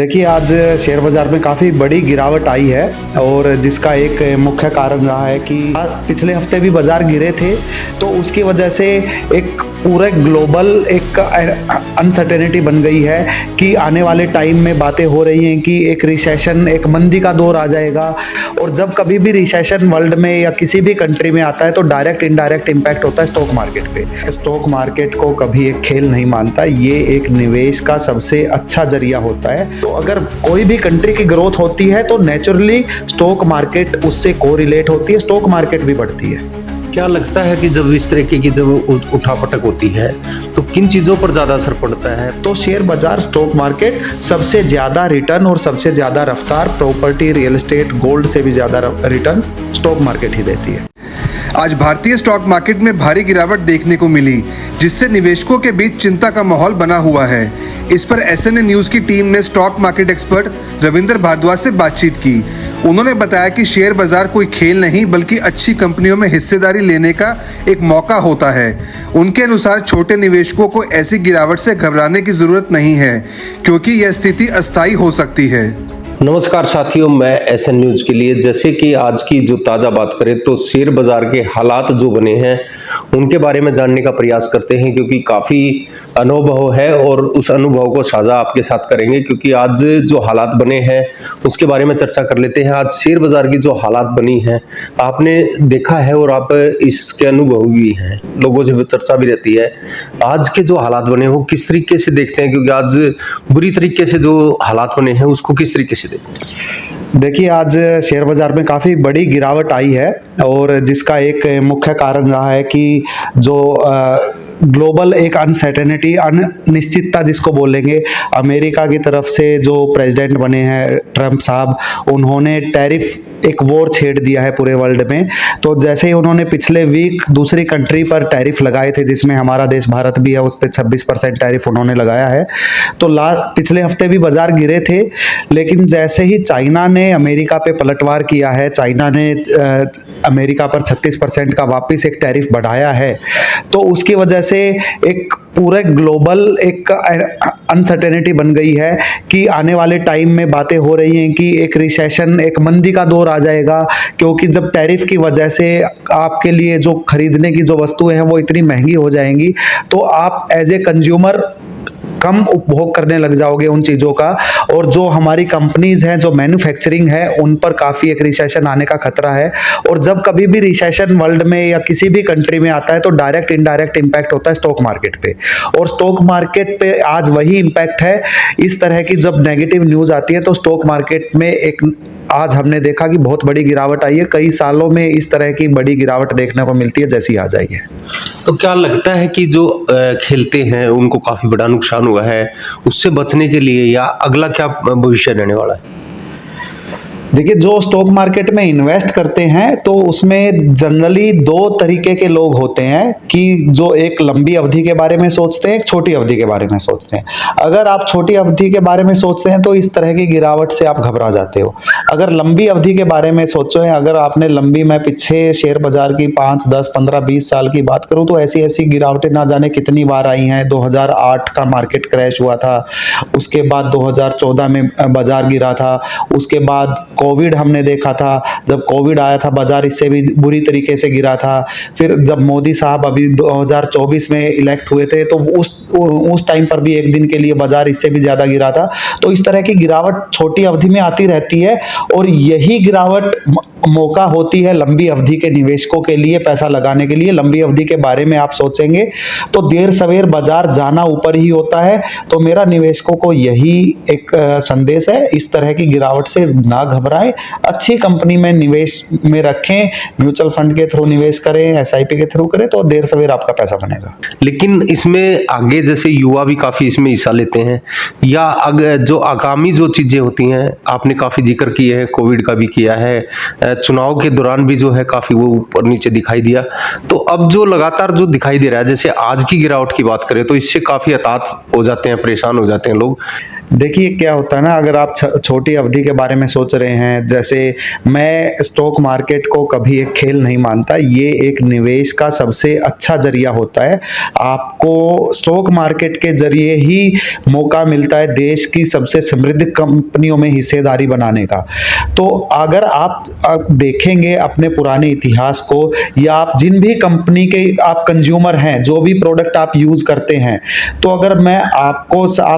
देखिए, आज शेयर बाज़ार में काफ़ी बड़ी गिरावट आई है और जिसका एक मुख्य कारण रहा है कि पिछले हफ्ते भी बाज़ार गिरे थे, तो उसकी वजह से एक पूरे ग्लोबल एक अनसर्टेनिटी बन गई है कि आने वाले टाइम में बातें हो रही हैं कि एक रिसेशन, एक मंदी का दौर आ जाएगा। और जब कभी भी रिसेशन वर्ल्ड में या किसी भी कंट्री में आता है तो डायरेक्ट इनडायरेक्ट इम्पैक्ट होता है स्टॉक मार्केट पे। स्टॉक मार्केट को कभी एक खेल नहीं मानता, ये एक निवेश का सबसे अच्छा जरिया होता है। तो अगर कोई भी कंट्री की ग्रोथ होती है तो नेचुरली स्टॉक मार्केट उससे कोरिलेट होती है, स्टॉक मार्केट भी बढ़ती है। क्या लगता है कि जब इस तरीके की जब उठापटक होती है तो किन चीज़ों पर ज़्यादा असर पड़ता है? तो शेयर बाजार, स्टॉक मार्केट सबसे ज़्यादा रिटर्न और सबसे ज़्यादा रफ्तार प्रॉपर्टी, रियल एस्टेट, गोल्ड से भी ज़्यादा रिटर्न स्टॉक मार्केट ही देती है। आज भारतीय स्टॉक मार्केट में भारी गिरावट देखने को मिली, जिससे निवेशकों के बीच चिंता का माहौल बना हुआ है। इस पर एसएनए न्यूज की टीम ने stock market expert Ravindra Bhardwaj से बातचीत की। उन्होंने बताया कि शेयर बाजार कोई खेल नहीं बल्कि अच्छी कंपनियों में हिस्सेदारी लेने का एक मौका होता है। उनके अनुसार छोटे निवेशकों को ऐसी गिरावट से घबराने की जरूरत नहीं है, क्योंकि यह स्थिति अस्थायी हो सकती है। नमस्कार साथियों, मैं एसएन न्यूज के लिए जैसे कि आज की जो ताज़ा बात करें तो शेयर बाजार के हालात जो बने हैं उनके बारे में जानने का प्रयास करते हैं, क्योंकि काफ़ी अनुभव है और उस अनुभव को साझा आपके साथ करेंगे। क्योंकि आज जो हालात बने हैं उसके बारे में चर्चा कर लेते हैं। आज शेयर बाजार की जो हालात बनी है आपने देखा है और आप इसके अनुभव भी हैं, लोगों से चर्चा भी रहती है। आज के जो हालात बने वो किस तरीके से देखते हैं, क्योंकि आज बुरी तरीके से जो हालात बने हैं उसको किस तरीके से देखिए, आज शेयर बाज़ार में काफ़ी बड़ी गिरावट आई है और जिसका एक मुख्य कारण रहा है कि जो ग्लोबल एक अनसर्टेनिटी, अनिश्चितता जिसको बोलेंगे, अमेरिका की तरफ से जो प्रेसिडेंट बने हैं ट्रम्प साहब, उन्होंने टैरिफ एक वॉर छेड़ दिया है पूरे वर्ल्ड में। तो जैसे ही उन्होंने पिछले वीक दूसरी कंट्री पर टैरिफ लगाए थे, जिसमें हमारा देश भारत भी है, उस पर 26% टैरिफ उन्होंने लगाया है। तो पिछले हफ्ते भी बाजार गिरे थे, लेकिन जैसे ही चाइना ने अमेरिका पे पलटवार किया है, चाइना ने अमेरिका पर 36% का वापस एक टैरिफ बढ़ाया है, तो उसकी वजह से एक पूरे ग्लोबल एक अनसर्टेनिटी बन गई है कि आने वाले टाइम में बातें हो रही हैं कि एक रिसेशन, एक मंदी का दौर आ जाएगा। क्योंकि जब टैरिफ की वजह से आपके लिए जो खरीदने की जो वस्तुएं हैं वो इतनी महंगी हो जाएंगी, तो आप एज ए कंज्यूमर कम उपभोग करने लग जाओगे उन चीज़ों का। और जो हमारी कंपनीज हैं, जो मैन्युफैक्चरिंग है, उन पर काफ़ी एक रिसेशन आने का खतरा है। और जब कभी भी रिसेशन वर्ल्ड में या किसी भी कंट्री में आता है तो डायरेक्ट इनडायरेक्ट इम्पैक्ट होता है स्टॉक मार्केट पे। और स्टॉक मार्केट पे आज वही इम्पैक्ट है। इस तरह की जब नेगेटिव न्यूज़ आती है तो स्टॉक मार्केट में एक आज हमने देखा कि बहुत बड़ी गिरावट आई है। कई सालों में इस तरह की बड़ी गिरावट देखने को मिलती है जैसी आ जाई है। तो क्या लगता है कि जो खेलते हैं उनको काफी बड़ा नुकसान हुआ है, उससे बचने के लिए या अगला क्या भविष्य रहने वाला है? देखिए, जो स्टॉक मार्केट में इन्वेस्ट करते हैं तो उसमें जनरली दो तरीके के लोग होते हैं कि जो एक लंबी अवधि के बारे में सोचते हैं, एक छोटी अवधि के बारे में सोचते हैं। अगर आप छोटी अवधि के बारे में सोचते हैं तो इस तरह की गिरावट से आप घबरा जाते हो। अगर लंबी अवधि के बारे में सोचो है, अगर आपने लंबी, मैं पीछे शेयर बाजार की 5, 10, 15, 20 साल की बात करूं तो ऐसी ऐसी गिरावटें ना जाने कितनी बार आई हैं। 2008 का मार्केट क्रैश हुआ था, उसके बाद 2014 में बाजार गिरा था, उसके बाद कोविड हमने देखा था, जब कोविड आया था बाजार इससे भी बुरी तरीके से गिरा था। फिर जब मोदी साहब अभी 2024 में इलेक्ट हुए थे तो उस टाइम पर भी एक दिन के लिए बाजार इससे भी ज़्यादा गिरा था। तो इस तरह की गिरावट छोटी अवधि में आती रहती है और यही गिरावट मौका होती है लंबी अवधि के निवेशकों के लिए पैसा लगाने के लिए। लंबी अवधि के बारे में आप सोचेंगे तो देर सवेर बाजार जाना ऊपर ही होता है। तो मेरा निवेशकों को यही एक संदेश है, इस तरह की गिरावट से ना घबराएं, अच्छी कंपनी में निवेश में रखें, म्यूचुअल फंड के थ्रू निवेश करें, एसआईपी के थ्रू करें, तो देर सवेर आपका पैसा बनेगा। लेकिन इसमें आगे जैसे युवा भी काफी इसमें हिस्सा लेते हैं, या जो आगामी जो चीजें होती हैं, आपने काफी जिक्र किया है, कोविड का भी किया है, चुनाव के दौरान भी जो है काफी वो ऊपर नीचे दिखाई दिया। तो अब जो लगातार जो दिखाई दे रहा है, जैसे आज की गिरावट की बात करें तो इससे काफी हताश हो जाते हैं, परेशान हो जाते हैं लोग। देखिए क्या होता है ना, अगर आप छोटी अवधि के बारे में सोच रहे हैं, जैसे मैं स्टॉक मार्केट को कभी एक खेल नहीं मानता, ये एक निवेश का सबसे अच्छा जरिया होता है। आपको स्टॉक मार्केट के जरिए ही मौका मिलता है देश की सबसे समृद्ध कंपनियों में हिस्सेदारी बनाने का। तो अगर आप देखेंगे अपने पुराने इतिहास को, या आप जिन भी कंपनी के आप कंज्यूमर हैं, जो भी प्रोडक्ट आप यूज करते हैं, तो अगर मैं आप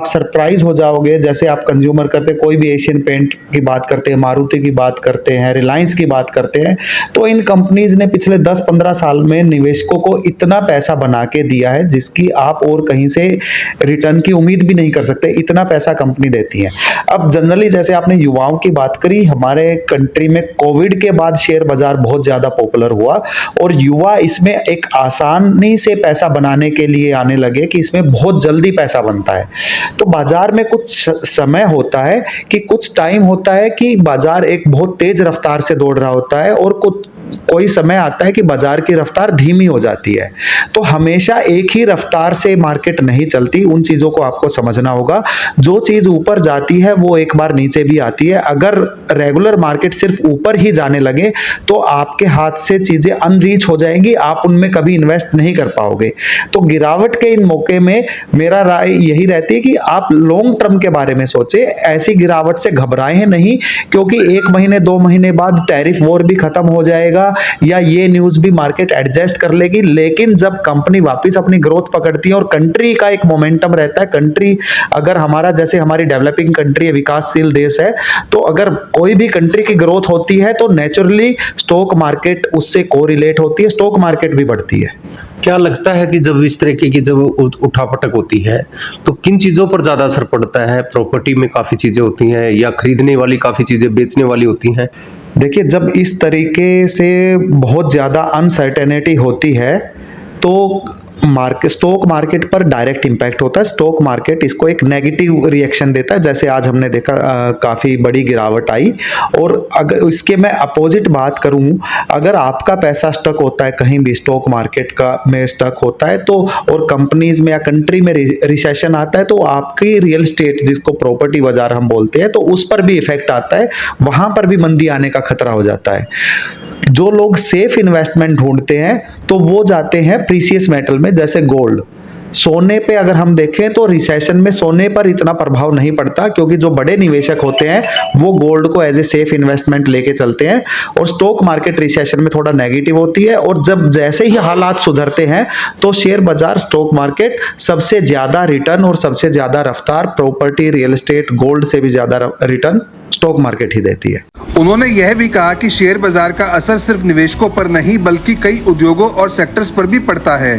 सरप्राइज हो जाओगे। जैसे आप कंज्यूमर करते, कोई भी एशियन पेंट की बात करते हैं, मारुति की बात करते हैं, रिलायंस की बात करते हैं, तो इन कंपनीज ने पिछले 10-15 साल में निवेशकों को इतना पैसा बना के दिया है जिसकी आप और कहीं से रिटर्न की उम्मीद भी नहीं कर सकते, इतना पैसा कंपनी देती है। अब जनरली जैसे आपने युवाओं की बात करी, हमारे कंट्री में कोविड के बाद शेयर बाजार बहुत ज्यादा पॉपुलर हुआ और युवा इसमें एक आसानी से पैसा बनाने के लिए आने लगे कि इसमें बहुत जल्दी पैसा बनता है। तो बाजार में कुछ समय होता है कि कुछ टाइम होता है कि बाजार एक बहुत तेज रफ्तार से दौड़ रहा होता है और कोई समय आता है कि बाजार की रफ्तार धीमी हो जाती है। तो हमेशा एक ही रफ्तार से मार्केट नहीं चलती, उन चीजों को आपको समझना होगा। जो चीज ऊपर जाती है वो एक बार नीचे भी आती है। अगर रेगुलर मार्केट सिर्फ ऊपर ही जाने लगे तो आपके हाथ से चीजें अनरीच हो जाएंगी, आप उनमें कभी इन्वेस्ट नहीं कर पाओगे। तो गिरावट के इन मौके में मेरा राय यही रहती है कि आप लॉन्ग टर्म के बारे में सोचे, ऐसी गिरावट से घबराएं नहीं, क्योंकि 1 महीने 2 महीने बाद टैरिफ वॉर भी खत्म हो जाएगा या ये न्यूज भी मार्केट एडजस्ट कर लेगी। लेकिन जब कंपनी वापस अपनी ग्रोथ पकड़ती है और कंट्री का एक मोमेंटम रहता है, कंट्री अगर हमारा जैसे हमारी डेवलपिंग कंट्री है, विकासशील देश है, तो अगर कोई भी कंट्री की ग्रोथ होती है तो नेचुरली स्टॉक मार्केट उससे कोरिलेट होती है, स्टॉक मार्केट भी बढ़ती है। क्या लगता है कि जब इस तरीके की जब उठापटक होती है तो किन चीज़ों पर ज़्यादा असर पड़ता है? प्रॉपर्टी में काफ़ी चीज़ें होती हैं या खरीदने वाली काफ़ी चीज़ें बेचने वाली होती हैं? देखिए, जब इस तरीके से बहुत ज़्यादा अनसर्टेनिटी होती है तो स्टॉक मार्केट पर डायरेक्ट इंपैक्ट होता है। स्टॉक मार्केट इसको एक नेगेटिव रिएक्शन देता है। जैसे आज हमने देखा काफ़ी बड़ी गिरावट आई। और अगर इसके मैं अपोजिट बात करूं, अगर आपका पैसा स्टक होता है कहीं भी स्टॉक मार्केट का में स्टक होता है तो, और कंपनीज में या कंट्री में रिसेशन आता है, तो आपकी रियल स्टेट जिसको प्रॉपर्टी बाजार हम बोलते हैं, तो उस पर भी इफेक्ट आता है, वहां पर भी मंदी आने का खतरा हो जाता है। जो लोग सेफ इन्वेस्टमेंट ढूंढते हैं तो वो जाते हैं प्रीसियस मेटल में, जैसे गोल्ड। सोने पे अगर हम देखें तो रिसेशन में सोने पर इतना प्रभाव नहीं पड़ता, क्योंकि जो बड़े निवेशक होते हैं वो गोल्ड को एज ए सेफ इन्वेस्टमेंट लेके चलते हैं। और स्टॉक मार्केट रिसेशन में थोड़ा नेगेटिव होती है, और जब जैसे ही हालात सुधरते हैं तो शेयर बाजार, स्टॉक मार्केट सबसे ज्यादा रिटर्न और सबसे ज्यादा रफ्तार प्रॉपर्टी, रियल एस्टेट, गोल्ड से भी ज्यादा रिटर्न स्टॉक मार्केट ही देती है। उन्होंने यह भी कहा कि शेयर बाजार का असर सिर्फ निवेशकों पर नहीं बल्कि कई उद्योगों और सेक्टर्स पर भी पड़ता है।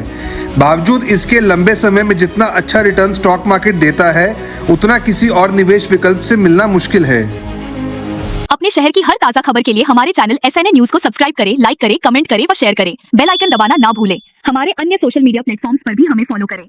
बावजूद इसके लंबे समय में जितना अच्छा रिटर्न स्टॉक मार्केट देता है उतना किसी और निवेश विकल्प से मिलना मुश्किल है। अपने शहर की हर ताजा खबर के लिए हमारे चैनल SNA न्यूज को सब्सक्राइब करें, लाइक करें, कमेंट करें व शेयर करें। बेल आइकन दबाना ना भूलें। हमारे अन्य सोशल मीडिया प्लेटफॉर्म्स पर भी हमें फॉलो करें।